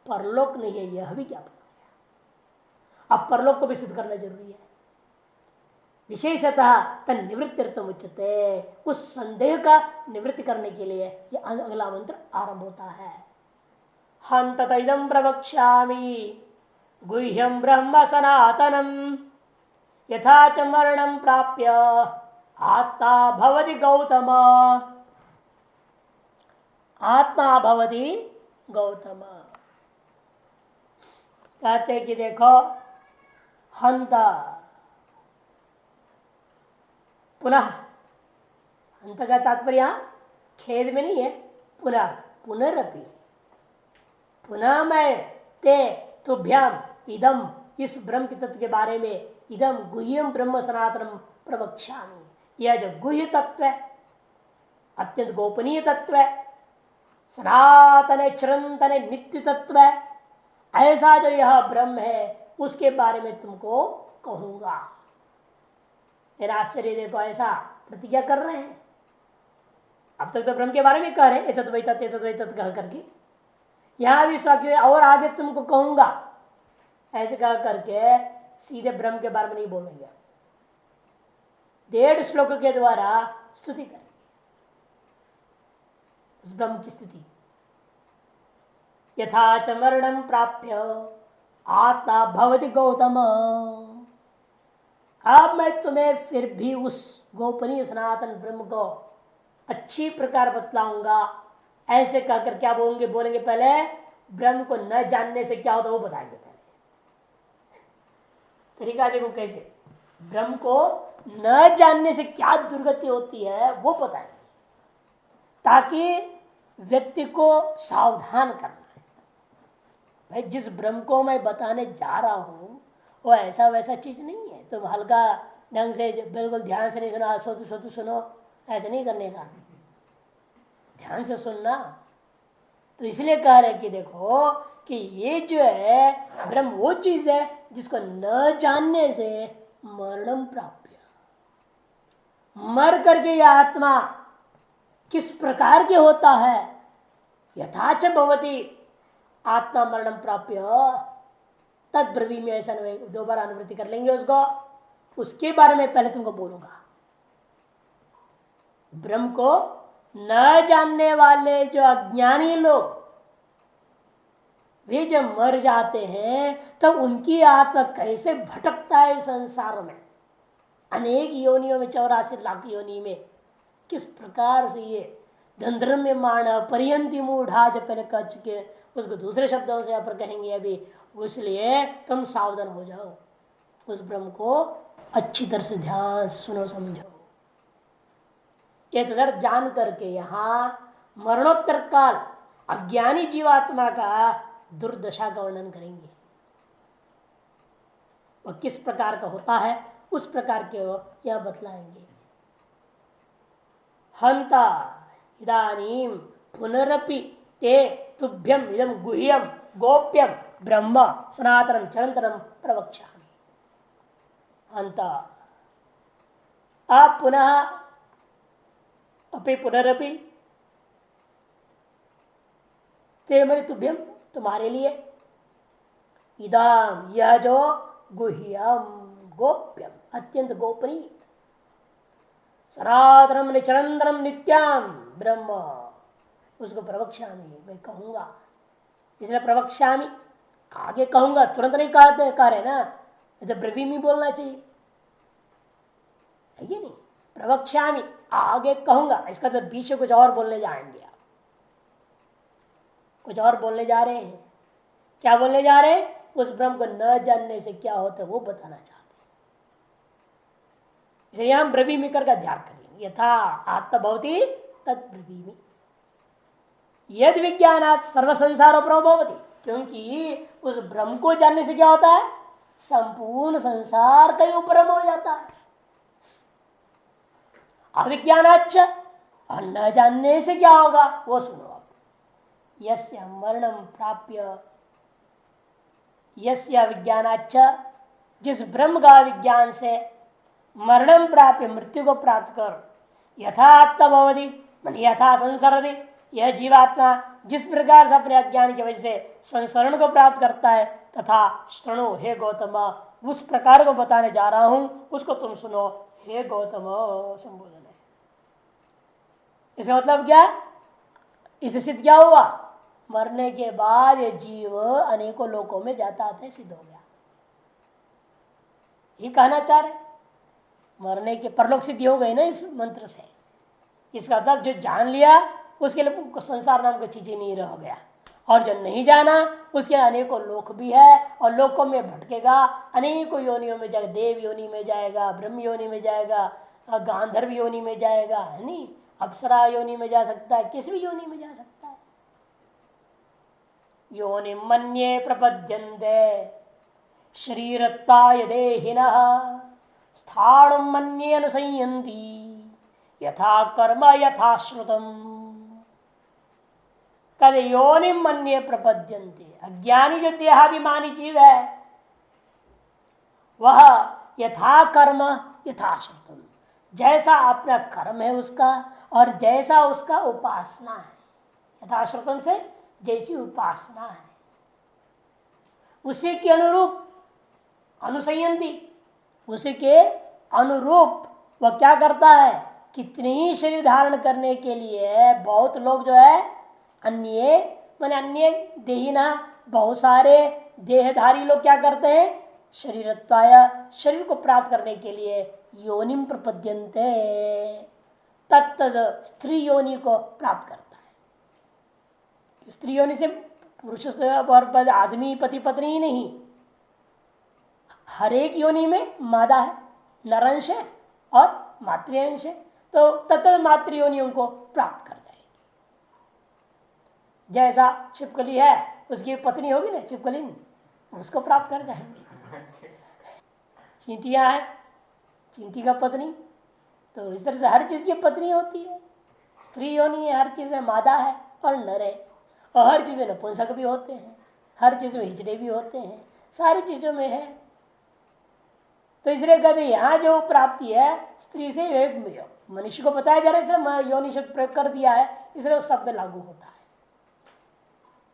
परलोक नहीं है यह भी ज्ञापन हो गया। अब परलोक को भी सिद्ध करना जरूरी है। विशेषतः तन निवृत्तिर्थम उच्यते, उस संदेह का निवृत्ति करने के लिए यह अगला मंत्र आरंभ होता है। हंत इदं प्रवक्ष्यामि गुह्यं ब्रह्म सनातनम यथा च मरणं प्राप्य आत्मा भवति गौतम। आत्मा भवति गौतम कहते कि देखो, हंत पुनः, हंत का तात्पर्य खेद में नहीं है, पुनः पुनरपि, पुनः मैं ते तुभ्याम इदम, इस ब्रह्म के तत्व के बारे में, इदम गुह्यम ब्रह्म सनातनम प्रवक्ष्यामि, यह जो गुह्य तत्व है, अत्यंत गोपनीय तत्व है, सनातन चिरंतन नित्य तत्व है, ऐसा जो यह ब्रह्म है उसके बारे में तुमको कहूंगा। मेरा आश्चर्य देखो, ऐसा प्रतिज्ञा कर रहे हैं। अब तक तो ब्रह्म के बारे में कह रहे हैं, एतद् वै तत् एतद् वै तत् कह करके, यहां भी वाक्य और आगे तुमको कहूंगा ऐसे कह करके सीधे ब्रह्म के बारे में नहीं बोलेंगे, 1.5 श्लोक के द्वारा स्तुति करेंगे उस ब्रह्म की स्तुति। यथा च मरणं प्राप्य आत्मा भवति गौतम। अब मैं तुम्हें फिर भी उस गोपनीय सनातन ब्रह्म को अच्छी प्रकार बतलाऊंगा। ऐसे कहकर क्या बोलेंगे? बोलेंगे पहले ब्रह्म को न जानने से क्या होता है वो बताएंगे। पहले तरीका देखो कैसे, ब्रह्म को न जानने से क्या दुर्गति होती है वो बताएंगे, ताकि व्यक्ति को सावधान करना है। भाई जिस ब्रह्म को मैं बताने जा रहा हूं वो ऐसा वैसा चीज नहीं है, तुम हल्का ढंग से बिल्कुल ध्यान से नहीं सुना, सोते सोते सुनो, ऐसे नहीं करने का, ध्यान से सुनना। तो इसलिए कह रहे कि देखो कि ये जो है ब्रह्म वो चीज है जिसको न जानने से मरणम प्राप्य, मर करके यह आत्मा किस प्रकार के होता है, यथाच भवती आत्मा मरणम प्राप्य तद ब्रवी में, ऐसा दोबारा अनुवृत्ति कर लेंगे उसको, उसके बारे में पहले तुमको बोलूंगा। ब्रह्म को न जानने वाले जो अज्ञानी लोग वे जब मर जाते हैं तब उनकी आत्मा कैसे भटकता है संसार में, अनेक योनियों में, 84 लाख योनि में, किस प्रकार से ये धंध्रम्यमाण पर्यंती मूढ़ा जो पहले कह चुके, उसको दूसरे शब्दों से यहाँ पर कहेंगे अभी। इसलिए तुम सावधान हो जाओ, उस ब्रह्म को अच्छी तरह से ध्यान सुनो समझो। ये तदर्थ जान करके यहाँ मरणोत्तर काल अज्ञानी जीवात्मा का दुर्दशा का वर्णन करेंगे। वह किस प्रकार का होता है उस प्रकार के यह बतलाएंगे। हंता इदानीम पुनरपि ते तुभ्यम इदम गुह्यम गोप्यम ब्रह्म सनातनम चरंतरम प्रवक्ष्यामि। हंता आप पुनः अपि पुनरपि ते मरि तुभ्यम तुम्हारे लिए, इदाम यह जो गुह्यम गोप्यम अत्यंत गोपनीय, सनातनम निचरंतरम नित्याम ब्रह्म, उसको प्रवक्ष्यामि मैं कहूंगा। इसलिए प्रवक्ष्यामि आगे कहूंगा, तुरंत नहीं कहते कह रहे ना, तो ब्रवीमी बोलना चाहिए है कि नहीं। प्रवक्ष्यामि आगे कहूंगा, इसका तो बीच कुछ और बोलने जाएंगे आप, कुछ और बोलने जा रहे हैं। क्या बोलने जा रहे हैं? उस ब्रह्म को न जानने से क्या होता है वो बताना चाहते हैं। इसलिए हम ब्रवीमी का ध्यान करेंगे। यथा आत्मभवती तद ब्रवीमी यद विज्ञानात् सर्व संसार प्रभवती, क्योंकि उस ब्रह्म को जानने से क्या होता है, संपूर्ण संसार का ही उपरम हो जाता है। अविज्ञानाच्च, और न जानने से क्या होगा वो सुनो आप। यस्य मरणम प्राप्य, यस्य विज्ञानाच्च, जिस ब्रह्म का विज्ञान से मरणम प्राप्य मृत्यु को प्राप्त कर, यथा आत्मभवति मन यथा संसरति, यह जीवात्मा जिस प्रकार से अपने अज्ञान की वजह से संसरण को प्राप्त करता है, तथा श्रृणु हे गौतम, उस प्रकार को बताने जा रहा हूं, उसको तुम सुनो हे गौतम संबोधन है। इसका मतलब क्या? इससे सिद्ध क्या हुआ? मरने के बाद ये जीव अनेकों लोकों में जाता आता है, सिद्ध हो गया। ये कहना चाह रहे, मरने के परलोक सिद्धि हो गई ना इस मंत्र से। इसका मतलब जो जान लिया उसके लिए संसार नाम की चीजें नहीं रह गया, और जो नहीं जाना उसके अनेकों लोक भी है, और लोकों में भटकेगा, अनेकों योनियों में जाएगा, देव योनि में जाएगा, ब्रह्म योनि में जाएगा, गांधर्व योनि में जाएगा, है नहीं, अप्सरा योनि में जा सकता है, किस भी योनि में जा सकता है। योनि मन्ये प्रपद्यन्ते शरीरत्वाय देहिनः स्थाणुं मन्ये अनुसंयन्ति यथा कर्म यथा श्रुतम्। कद योनि मन्ये प्रपद्यन्ते, अज्ञानी जो देहाभिमानी जीव है वह यथा कर्म यथा श्रुतम्, जैसा अपना कर्म है उसका और जैसा उसका उपासना है, यथा श्रुतम से जैसी उपासना है उसी के अनुरूप अनुसंयंती, उसी के अनुरूप वह क्या करता है। कितने ही शरीर धारण करने के लिए बहुत लोग जो है अन्य माने अन्य देहिना, बहुत सारे देहधारी लोग क्या करते हैं, शरीरत्वाय शरीर को प्राप्त करने के लिए योनिम प्रपद्यन्ते, तत्त स्त्री योनि को प्राप्त करता है। स्त्री योनि से पुरुष और आदमी पति पत्नी ही नहीं, हर एक योनि में मादा है, नरंश है और मातृअंश है, तो तत्त मातृयोनियों को प्राप्त कर जाएगी। जैसा छिपकली है उसकी पत्नी होगी ना छिपकली, उसको प्राप्त कर जाएंगे। चींटियां है, चींटी का पत्नी, तो इस तरह से हर चीज की पत्नी होती है। स्त्री योनि है, हर चीज में मादा है और नर है, और हर चीज में नपुंसक भी होते हैं, हर चीज में हिजड़े भी होते हैं, सारी चीजों में है। तो इसलिए कहते यहाँ जो प्राप्ति है स्त्री से एक मनुष्य को बताया जा रहा है, इसलिए योनि शब्द प्रयोग कर दिया है, इसलिए उस शब्द लागू होता है।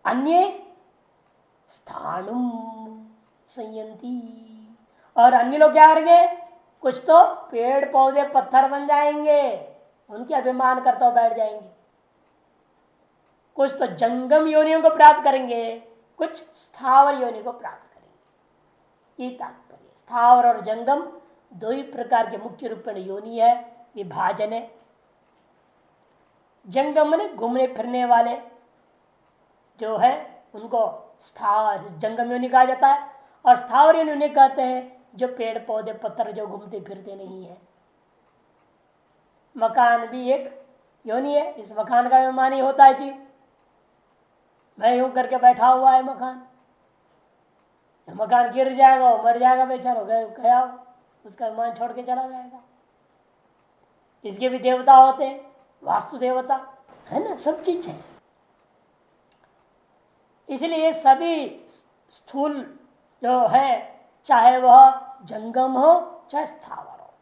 अन्य स्थानुम संयंती, और अन्य लोग क्या करेंगे, कुछ तो पेड़ पौधे पत्थर बन जाएंगे, उनके अभिमान करता हुआ बैठ जाएंगे। कुछ तो जंगम योनियों को प्राप्त करेंगे, कुछ स्थावर योनि को प्राप्त करेंगे। ये तात्पर्य। स्थावर और जंगम दो ही प्रकार के मुख्य रूप में योनि है, विभाजन है। जंगम ने घूमने फिरने वाले जो है उनको जंगम योनि कहा जाता है, और स्थावर योनि उन्हें कहते हैं जो पेड़ पौधे पत्थर जो घूमते फिरते नहीं है। मकान भी एक योनि है, इस मकान का अभिमान ही होता है जीव। मैं यूं करके बैठा हुआ है मकान, मकान गिर जाएगा, वो मर जाएगा, बेचारा गया, उसका अभिमान छोड़ के चला जाएगा। इसके भी देवता होते हैं, वास्तु देवता है ना, सब चीज है। इसलिए सभी स्थूल जो है, चाहे वह जंगम हो चाहे स्थावर हो,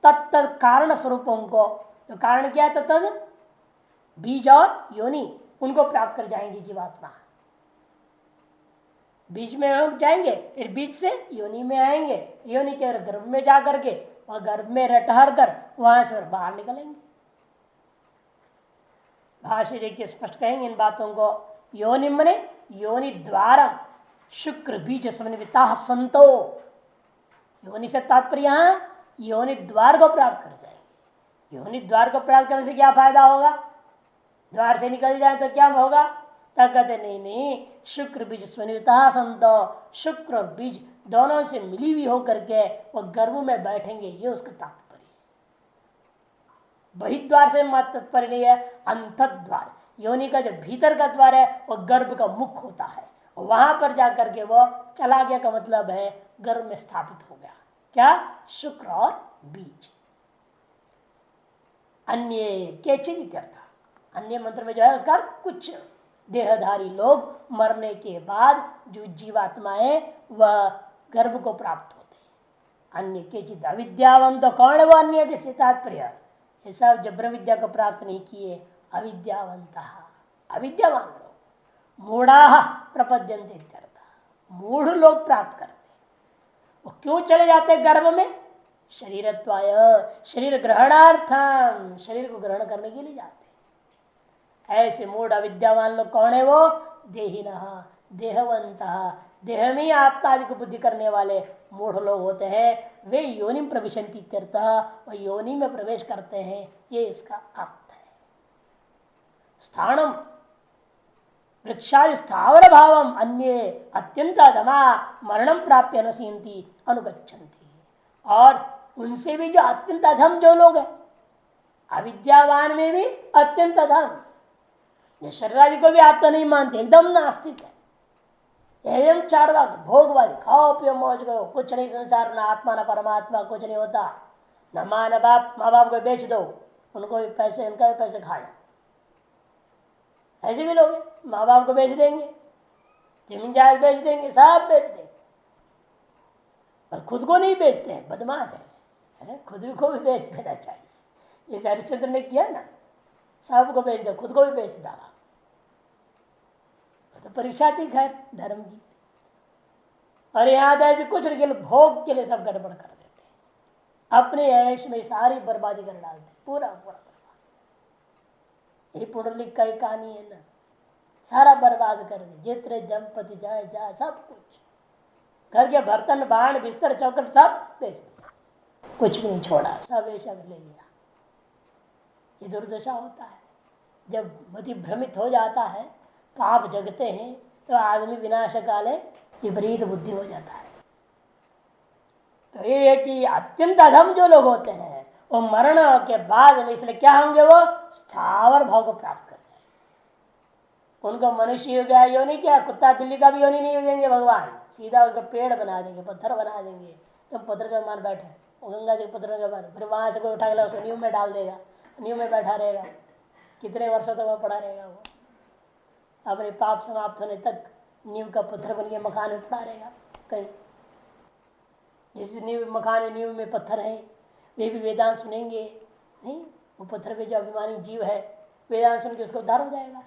तत्त कारण स्वरूपों को, तो कारण क्या है, तत्त बीज और योनि, उनको प्राप्त कर जाएंगे जीवात्मा। बीज में हम जाएंगे, फिर बीज से योनि में आएंगे, योनि के गर्भ में जा करके और गर्भ में ठहर कर वहां से बाहर निकलेंगे। भाष्य देखिए स्पष्ट कहेंगे इन बातों को। योनि मने योनि द्वारा शुक्र बीज समन्विता संतो। योनि से तात्पर्य यहां योनि द्वार को प्राप्त कर जाएंगे। योनि द्वार को प्राप्त करने से क्या फायदा होगा, द्वार से निकल जाए तो क्या होगा, तब कहते नहीं, शुक्र बीज स्वनिता संतो, शुक्र और बीज दोनों से मिली हुई होकर के वो गर्भ में बैठेंगे, ये उसका तात्पर्य। बहिद्वार से मत तात्पर्य नहीं है, अंतद्वार। योनि का जो भीतर का द्वार है वो गर्भ का मुख होता है, वहां पर जाकर के वो चला गया का मतलब है गर्भ में स्थापित हो गया। क्या, शुक्र और बीज। अन्य केचित अर्थ, अन्य मंत्र में जो है उसका कुछ देहधारी लोग मरने के बाद जो जीवात्माएं वह गर्भ को प्राप्त होते हैं। अन्य केचित अविद्यावंत, कौन है वो अन्य के तात्पर्य, ये सब जब ब्रह्म विद्या को प्राप्त नहीं किए, अविद्यावंत, अविद्यावान लोग, मूढ़ा प्रपद्यन्ते, मूढ़ लोग प्राप्त करते। वो क्यों चले जाते गर्भ में, शरीरत्वाय, शरीर ग्रहणार्थम, शरीर को ग्रहण करने के लिए जाते। ऐसे मूढ़ अविद्यावान लोग कौन है वो, देहिनः, देहवंत, देह में आत्मा आदि को बुद्धि करने वाले मूढ़ लोग होते हैं। वे योनि प्रविशन्ति इत्यर्थः, वह योनि में प्रवेश करते हैं, ये इसका अर्थ है। स्थानम वृक्षादि स्थावर भावम अन्य अत्यंत अधमा मरणम प्राप्य अनुसीयन्ति अनुगच्छन्ति। और उनसे भी जो अत्यंत अधम जो लोग हैं, अविद्यावान में भी अत्यंत अधम, शरीर आदि को भी आप तो नहीं मानते, एकदम नास्तिक है, एकदम चारवाक भोगवादी, खाओ पियो मौज करो, कुछ नहीं संसार, ना आत्मा ना परमात्मा, कुछ नहीं होता, न माँ न बाप, माँ बाप को बेच दो, उनको भी पैसे, उनका भी पैसे खा जाओ। ऐसे भी लोग माँ बाप को बेच देंगे, जमीन जायदाद बेच देंगे, सब बेच देंगे, पर खुद को नहीं बेचते हैं, बदमाश है, खुद को भी बेच देना चाहिए। जैसे हरिश्चंद्र ने किया ना, सबको बेच दिया, खुद को भी बेच डाला। तो परीक्षा थी खैर धर्म की, और यहाँ ऐसे कुछ के लिए भोग के लिए सब गड़बड़ कर देते हैं, अपने ऐश में सारी बर्बादी कर डालते, पूरा पूरा बर्बाद। यही पुंडलिक का एक कहानी है ना, सारा बर्बाद कर दे, जितने जमपति जाए जा सब कुछ, घर के बर्तन बाण बिस्तर चौकट सब बेच दिया, कुछ भी नहीं छोड़ा, सब ऐसा ले लिया। ये दुर्दशा होता है जब मति भ्रमित हो जाता है, पाप जगते हैं, तो आदमी विनाश काले विपरीत बुद्धि हो जाता है। तो ये है कि अत्यंत अधम जो लोग होते हैं वो मरण के बाद में इसलिए क्या होंगे, वो स्थावर भाव को प्राप्त कर जाएंगे। उनको मनुष्य हो गया योनि, क्या कुत्ता बिल्ली का भी योनि नहीं देंगे भगवान, सीधा उसका पेड़ बना देंगे, पत्थर बना देंगे, तो पत्थर के मान बैठे, गंगा जी पत्थर के मान, फिर वहां से कोई उठा के उसको नींव में डाल देगा, नींव में बैठा रहेगा, कितने वर्षों तक वह पड़ा रहेगा, वो अपने पाप समाप्त होने तक नींव का पत्थर बन के मकान में पड़ा रहेगा। कहीं जिस नींव मकान में नींव में पत्थर है, वे भी वेदांत सुनेंगे नहीं, वो पत्थर पे जो अभिमानी जीव है वेदांत सुन के उसको उद्धार हो जाएगा।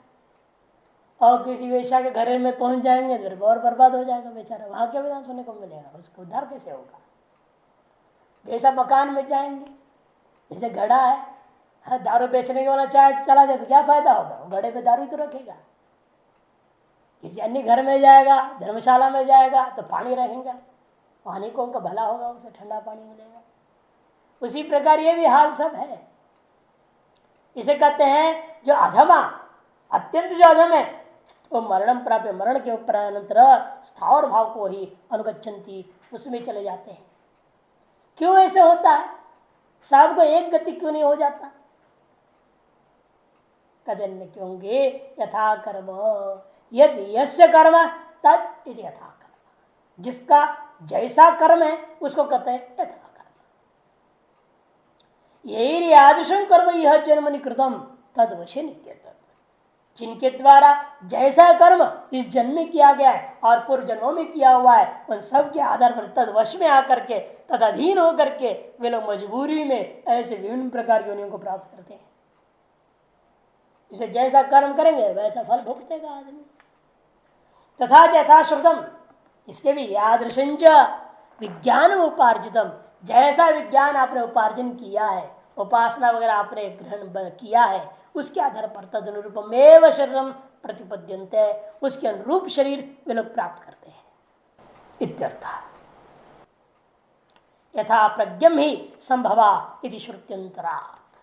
और किसी वेश्या के घर में पहुंच जाएंगे तो और बर्बाद हो जाएगा बेचारा, वहां क्या वेदांत सुनने को मिलेगा, उसको उद्धार कैसे होगा। जैसा मकान में जाएंगे जैसे घड़ा है, हाँ, दारू बेचने के वाला चाय चला जाए तो क्या फायदा होगा, घड़े पे दारू ही तो रखेगा। किसी अन्य घर में जाएगा, धर्मशाला में जाएगा तो पानी रखेगा, पानी को उनका भला होगा, उसे ठंडा पानी मिलेगा। उसी प्रकार ये भी हाल सब है। इसे कहते हैं जो अधमा, अत्यंत जो अधम है वो मरणम प्राप्य, मरण के ऊपर अनंतर स्थावर भाव को ही अनुगच्छन्ति, उसमें चले जाते हैं। क्यों ऐसे होता है, सबको एक गति क्यों नहीं हो जाता? कहते क्योंकि यथा कर्म, यदि यस्य कर्म तद यथा कर्म, जिसका जैसा कर्म है उसको कहते हैं यथा कर्म। यही आदर्शन कर्म यह जन्म कृतम तद वशे नित्य, जिनके द्वारा जैसा कर्म इस जन्म में किया गया है और पूर्व जन्मों में किया हुआ है, उन सब के आधार पर तद वश में आकर के, तद अधीन होकर के वे लोग मजबूरी में ऐसे विभिन्न प्रकार की योनियों को प्राप्त करते हैं। इसे जैसा कर्म करेंगे वैसा फल भुगतेगा आदमी। तथा यथा श्रुतम, इसके भी यादृशंच विज्ञान उपार्जितम, जैसा विज्ञान आपने उपार्जन किया है, उपासना वगैरह आपने ग्रहण किया है, उसके आधार पर तद अनुरूपमेव शरीरम प्रतिपद्यन्ते, उसके अनुरूप शरीर वे लोग प्राप्त करते हैं इत्यर्थ। यथा प्रज्ञम ही संभवा इति श्रुत्यंतरात्,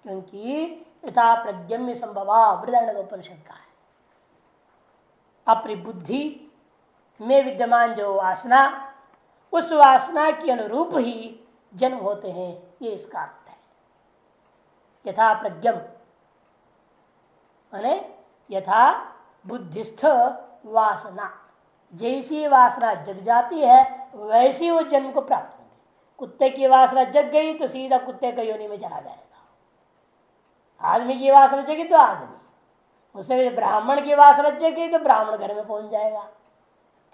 क्योंकि यथा प्रज्ञम संभवा बृहदारण्यकोपनिषद का है। अपनी बुद्धि में विद्यमान जो वासना, उस वासना के अनुरूप ही जन्म होते हैं, ये इसका अर्थ है। यथा प्रज्ञम माने यथा बुद्धिस्थ वासना, जैसी वासना जग जाती है वैसी वो जन्म को प्राप्त होगी। कुत्ते की वासना जग गई तो सीधा कुत्ते का योनि में चला जाएगा। आदमी की वासना जगी तो आदमी, उसे ब्राह्मण की वासना जगी तो ब्राह्मण घर में पहुंच जाएगा,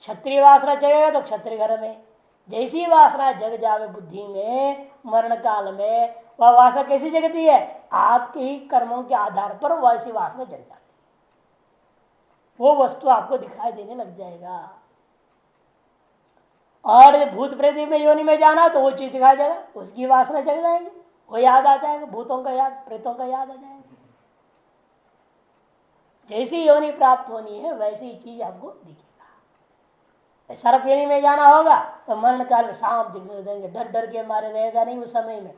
क्षत्रिय वासना जगेगा तो क्षत्रिय घर में। जैसी वासना जग जावे बुद्धि में मरण काल में, वह वासना कैसी जगती है, आपके ही कर्मों के आधार पर वैसी वासना जग जाती है। वो वस्तु आपको दिखाई देने लग जाएगा। और भूत प्रेत में योनि में जाना तो वो चीज दिखाई देगा, उसकी वासना जग जाएगी, वो याद आ जाएगा, भूतों का याद, प्रेतों का याद आ जाएगा। जैसी योनि प्राप्त होनी है वैसी चीज आपको दिखेगा। सर्प योनि में जाना होगा तो मरण काल में सांप दिखने देंगे, डर डर के मारे रहेगा नहीं उस समय में।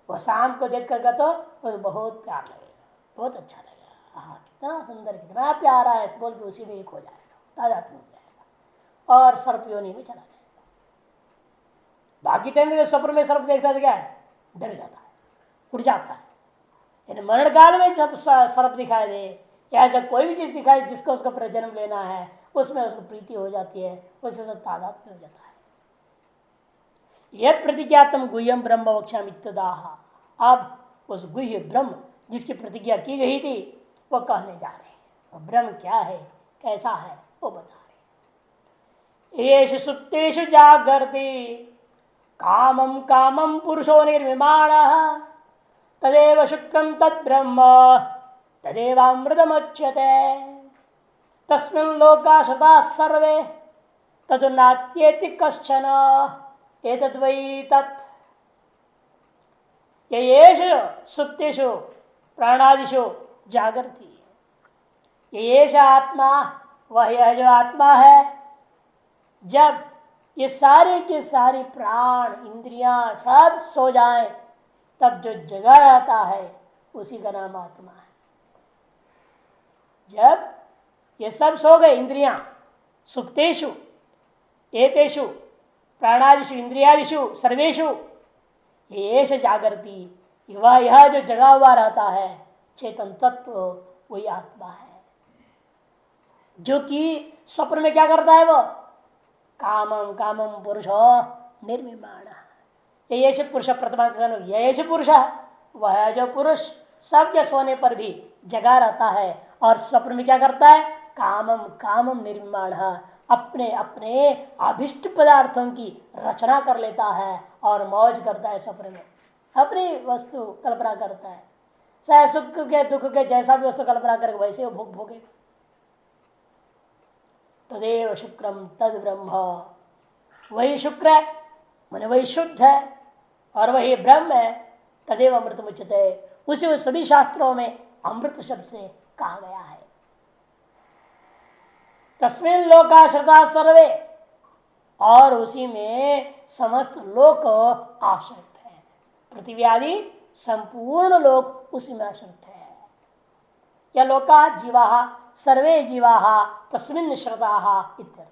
वह सांप को देख कर तो बहुत प्यार लगेगा, बहुत अच्छा लगेगा, हाँ कितना सुंदर, कितना प्यारा है, बोल के उसी में एक हो जाएगा, तादात्म्य हो जाएगा और सर्प योनि में चला जाएगा। बाकी टाइम में स्वप्न में सर्प देखता तो क्या है, डर जाता है, उड़ जाता है। मरण काल में जब सर्प दिखाई दे या ऐसा कोई भी चीज दिखाई जिसको उसका प्रजन्म लेना है, उसमें उसको प्रीति हो जाती है, उससे सब तादात्म्य हो जाता है। यह प्रतिज्ञातम गुह्यम ब्रह्म वक्ष्यामित्यदाह, अब उस गुह्य ब्रह्म जिसकी प्रतिज्ञा की गई थी वो कहने जा रहे हैं। वो ब्रह्म क्या है, कैसा है, वो बता रहे। येषु सुप्तेषु जागर्ति कामम कामम पुरुषो निर्विमाणः तदेव शुक्रम तद ब्रह्म तदेवामृतमुच्यते तस्मिन् लोका शता सर्वे तदु नात्येति कश्चन एतद्वै तत्। येषु सुप्तेषु प्राणादिषु जागृति, येष आत्मा, वह यह जो आत्मा है, जब ये सारे के सारे प्राण इंद्रियां सब सो जाएं तब जो जगा रहता है उसी का नाम आत्मा है। जब ये सब सो गए इंद्रियां, सुप्तेषु एतेषु प्राणादिषु इंद्रियादिषु सर्वेषु येष जागृति, वह यह जो जगा हुआ रहता है चेतन तत्व वही आत्मा है, जो कि स्वप्न में क्या करता है, वो कामम कामम पुरुषो निर्विमाण, येष पुरुष प्रथम, येष पुरुष, वह जो पुरुष सब के सोने पर भी जगा रहता है और स्वप्न में क्या करता है, कामम कामम निर्माण, अपने अपने अभिष्ट पदार्थों की रचना कर लेता है और मौज करता है। स्वप्न में अपनी वस्तु कल्पना करता है, चाहे सुख के दुख के जैसा भी वस्तु कल्पना करके वैसे वो भोग भोगे। तदेव शुक्रम तद ब्रह्म, वही शुक्र है, मैंने वही शुद्ध है और वही ब्रह्म है तदेव अमृत मुच्यते, उसे सभी शास्त्रों में अमृत शब्द से कहा गया है। तस्मिन् लोका श्रद्धा सर्वे, और उसी में समस्त लोक आश्रित है। पृथ्वी आदि संपूर्ण लोक उसी में आश्रित है। या लोका जीवा सर्वे जीवा तस्मिन् श्रद्धा इत्यर्थ।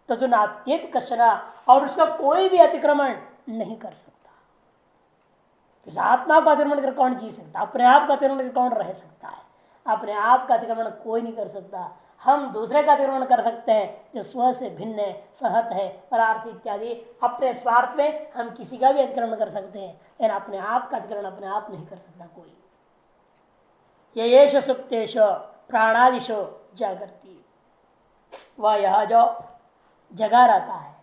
तदुनात्येत कश्चन, और उसका कोई भी अतिक्रमण नहीं कर सकता। इस आत्मा का अतिक्रमण कर कौन जी सकता? अपने आप का अतिक्रमण कर कौन रह सकता है? अपने आप का अतिक्रमण कोई नहीं कर सकता। हम दूसरे का अतिक्रमण कर सकते हैं जो स्व से भिन्न है, सहत है, परार्थ इत्यादि। अपने स्वार्थ में हम किसी का भी अतिक्रमण कर सकते हैं, लेकिन अपने आप का अतिक्रमण अपने आप नहीं कर सकता कोई। येष सुप्तेश प्राणादिशो जागृति, वह यह जो जगा रहता है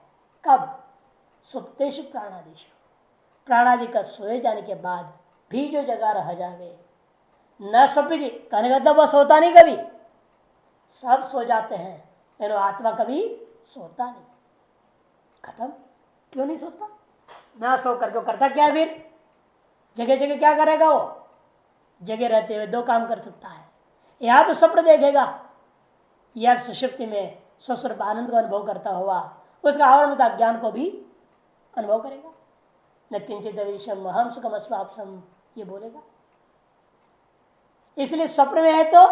कब? सुप्तेश प्राणादिशो, प्राणादि का सोए जाने के बाद भी जो जगा रह जावे। न स्वप्ति कहने का मतलब वह सोता नहीं, कभी सब सो जाते हैं, लेकिन आत्मा कभी सोता नहीं। खत्म। क्यों नहीं सोता? ना सो करके करता क्या? फिर जगह जगह क्या करेगा वो? जगह रहते हुए दो काम कर सकता है, या तो स्वप्न देखेगा या सुषुप्ति में स्वस्वरूप आनंद का अनुभव करता हुआ उसका आवरणता ज्ञान को भी अनुभव करेगा। न किंचित विषम हम सुखम अस्वापसम, ये बोलेगा। इसलिए स्वप्न में है तो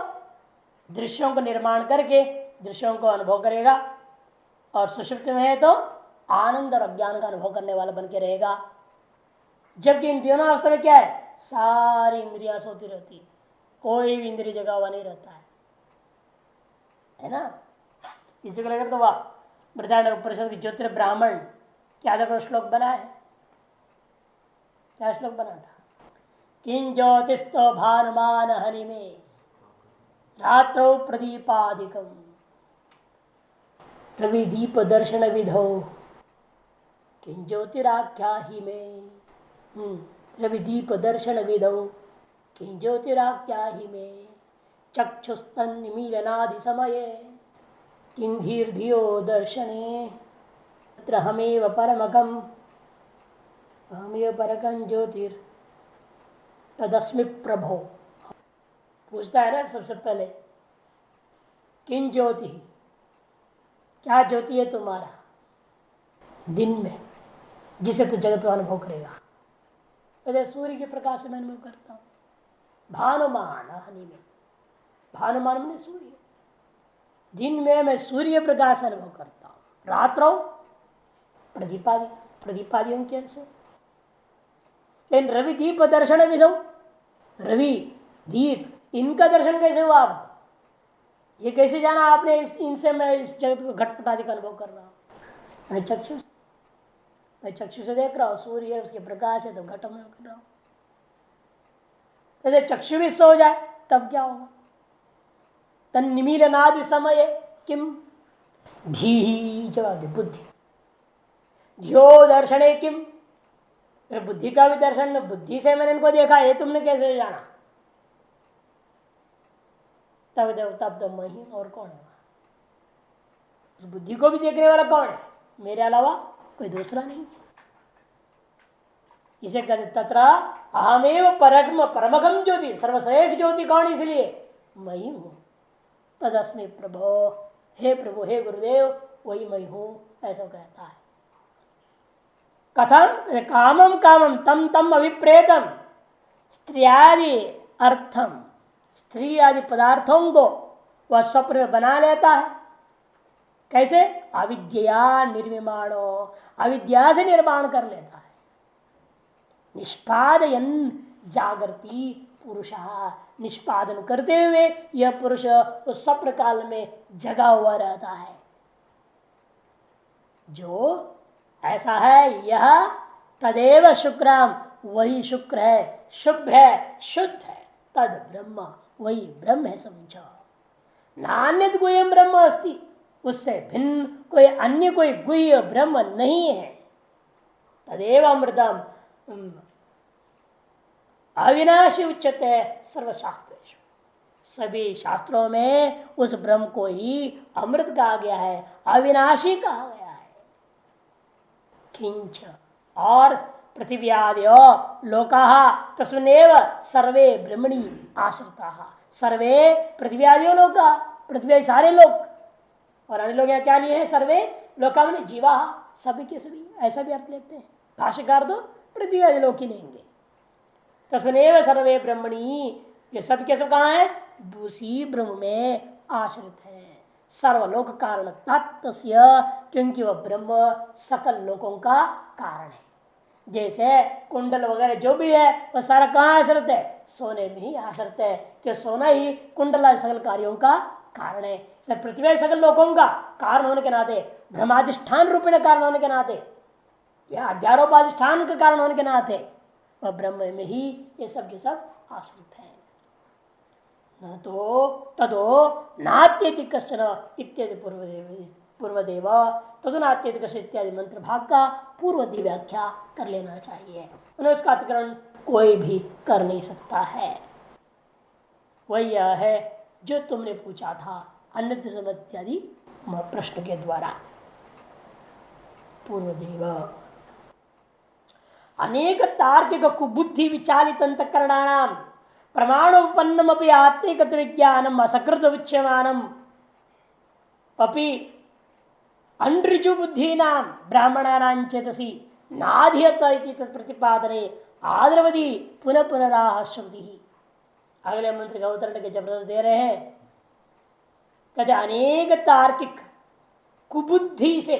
दृश्यों को निर्माण करके दृश्यों को अनुभव करेगा, और सुषुप्ति में है तो आनंद और अज्ञान का अनुभव करने वाला बन के रहेगा। जबकि इन दोनों अवस्था में क्या है? सारी इंद्रियां सोती रहती, कोई भी इंद्रिय जगा हुआ नहीं रहता है ना। इसी को लेकर तो वह बृहदारण्यक उपनिषद की ज्योतिर्ब्राह्मण क्या श्लोक बना है? क्या श्लोक बना था? किं ज्योतिस्तो भानुमान हनि में रात्रौ प्रदीपादिकम रवि दीप दर्शन विधो किं ज्योतिराख्या ही में। रवि दीप दर्शन विधौ किं ज्योतिराख्या ही में चक्षुस्तन निमीलनादि समये किं धीर्धियो दर्शने तत्र हमेव परमकम अहमेव परकं ज्योतिर तदस्मि प्रभो। पूछता है ना सबसे पहले, किन ज्योति, क्या ज्योति है तुम्हारा दिन में जिसे तो जगत का अनुभव करेगा? कहते सूर्य के प्रकाश से मैं अनुभव करता हूं। भानुमान हनि में, भानुमान में सूर्य, दिन में मैं सूर्य प्रकाश अनुभव करता हूं। रात्रों प्रदीपादि, प्रदीपादियों के से। लेकिन रवि दीप दर्शन विधो, रवि दीप इनका दर्शन कैसे हुआ? आपको ये कैसे जाना आपने इनसे मैं इस जगत को घटपटादि का अनुभव कर रहा हूं? मैं चक्षु, मैं चक्षु से देख रहा हूं, सूर्य है उसके प्रकाश है तो घट में कर रहा हूं। तो चक्षु भी सो जाए तब क्या होगा? तन निमीलनादि समय किम धी जवाब बुद्धि, ध्यो दर्शने किम, बुद्धि का भी दर्शन, बुद्धि से मैंने इनको देखा, ये तुमने कैसे जाना? तब तो मैं ही, और कौन है? उस बुद्धि को भी देखने वाला कौन है? मेरे अलावा कोई दूसरा नहीं। इसे कहते तत्र अहमेव परमगम ज्योति, सर्वश्रेष्ठ ज्योति कौन? इसलिए मैं ही हूं। तदस्मि प्रभो, हे प्रभु हे गुरुदेव वही मैं हूं, ऐसा कहता है। कथम? कामम कामम तम तम अभिप्रेतम, स्त्रियादि अर्थम, स्त्री आदि पदार्थों को वह स्वप्न में बना लेता है। कैसे? अविद्या निर्विमाणो, अविद्या से निर्माण कर लेता है। निष्पादयन जागृति पुरुष, निष्पादन करते हुए यह पुरुष उस स्वप्न काल में जगा हुआ रहता है। जो ऐसा है यह तदेव शुक्रम, वही शुक्र है, शुभ्र है, शुद्ध है। तद ब्रह्म, वही ब्रह्म है समझो। नान्यत गुह्यम ब्रह्म अस्ति, उससे भिन्न कोई अन्य कोई गुह्य ब्रह्म नहीं है। तदेव अमृतम अविनाशी उच्चते सर्वशास्त्रेषु, सभी शास्त्रों में उस ब्रह्म को ही अमृत कहा गया है, अविनाशी कहा गया है। किंच, और पृथिव्यादयो लोकाः तस्मिन्नेव सर्वे ब्रह्मणि आश्रिताः। सर्वे पृथ्व्यादयो लोका, पृथ्वी सारे लोग, और अन्य लोग यहाँ क्या लिए हैं? सर्वे लोका माने जीवा, सभी के सभी, ऐसा भी अर्थ लेते हैं भाष्यकार, तो पृथ्वी आदि लोग ही लेंगे। तस्मिन्नेव सर्वे ब्रह्मणि, ये सब के सब कहाँ है? उसी ब्रह्म में आश्रित है। सर्वलोक कारण तस्य, क्योंकि वह ब्रह्म सकल लोकों का कारण है। जैसे कुंडल वगैरह जो भी है वह सारा कहाँ आश्रित है? सोने में ही आश्रित है, कि सोना ही कुंडल सकल कार्यों का कारण है। पृथ्वी सकल लोकों का कारण होने के नाते, ब्रह्माधिष्ठान रूपेण कारण होने के नाते, या अध्यारोपाधिष्ठान के कारण होने के नाते वह ब्रह्म में ही ये सब के सब आश्रित है। न तो तदो नात्यति कश्चन इत्यादि पूर्वदेव तदुनात्यति कश्चन इत्यादि मंत्र भाग का पूर्वदी व्याख्या कर लेना चाहिए। उसका अतिक्रमण कोई भी कर नहीं सकता है। वही यह है जो तुमने पूछा था अन्य इत्यादि प्रश्न के द्वारा। पूर्वदेव अनेक तार्किक कुबुद्धि विचालित अंतःकरणानां प्रमाणोपन्नम अपि आत्मिक विज्ञानम असकृत उच्यमानम अपि अनृजु बुद्धीनां ब्राह्मणानां चेतसी नाधियत इति तत्प्रतिपादने आदरवदी पुनः पुनराह श्रुति। अगले मंत्र का उत्तर के जबरदस्त दे रहे हैं। कहते अनेक तार्किक कुबुद्धि से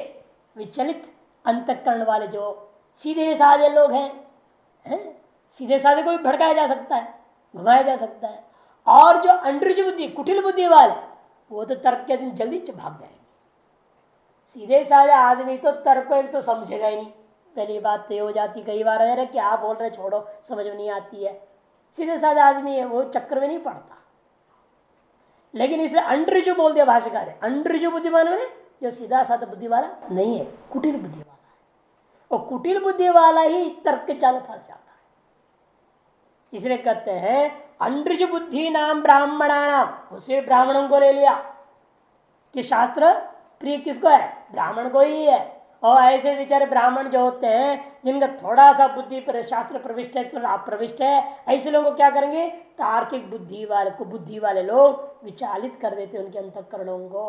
विचलित अंतःकरण वाले जो सीधे साधे लोग हैं, सीधे साधे को भी भड़काया जा सकता है, घुमाया जा सकता है, और जो अंडृज बुद्धि कुटिल बुद्धि वाले वो तो तर्क के दिन जल्दी भाग जाएंगे। सीधे साधे आदमी तो तर्क को एक तो समझेगा ही नहीं, पहली बात तो ये हो जाती, कई बार अरे क्या बोल रहे छोड़ो, समझ में नहीं आती है। सीधे साधे आदमी है वो चक्कर में नहीं पड़ता, लेकिन इसलिए अंडृज बोल दिया भाष्यकार। अंडृज बुद्धिमान ने जो सीधा साधा बुद्धि वाला नहीं है, कुटिल बुद्धि वाला है, और कुटिल बुद्धि वाला ही तर्क के जाल फंस जाता है। इसलिए कहते हैं अंडृज बुद्धि नाम ब्राह्मणा नाम, उसे ब्राह्मणों को ले लिया कि शास्त्र प्रिय किसको है? ब्राह्मण को ही है। और ऐसे बेचारे ब्राह्मण जो होते हैं जिनका थोड़ा सा बुद्धि पर शास्त्र प्रविष्ट है, थोड़ा अप्रविष्ट है, ऐसे लोगों को क्या करेंगे? तार्किक बुद्धि वाले को बुद्धि वाले लोग विचालित कर देते उनके अंतःकरणों को।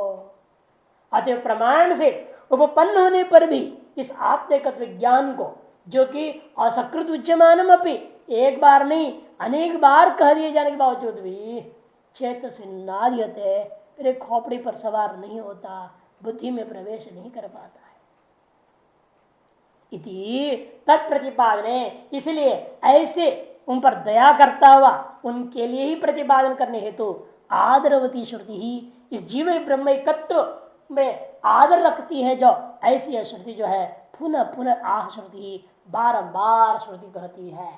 अतः प्रमाण से उपपन्न होने पर भी इस आत्मिक विज्ञान को, जो कि असकृत उच्यमानम अपि, एक बार नहीं अनेक बार कह दिए जाने के बावजूद भी चेत से नादियते, फिर खोपड़ी पर सवार नहीं होता, बुद्धि में प्रवेश नहीं कर पाता है। इति तत्प्रतिपादने, इसलिए ऐसे उन पर दया करता हुआ उनके लिए ही प्रतिपादन करने हेतु आदरवती श्रुति ही इस जीव ब्रह्म एकत्व में आदर रखती है, जो ऐसी श्रुति जो है पुनः पुनः आह श्रुति ही बारंबार श्रुति कहती है।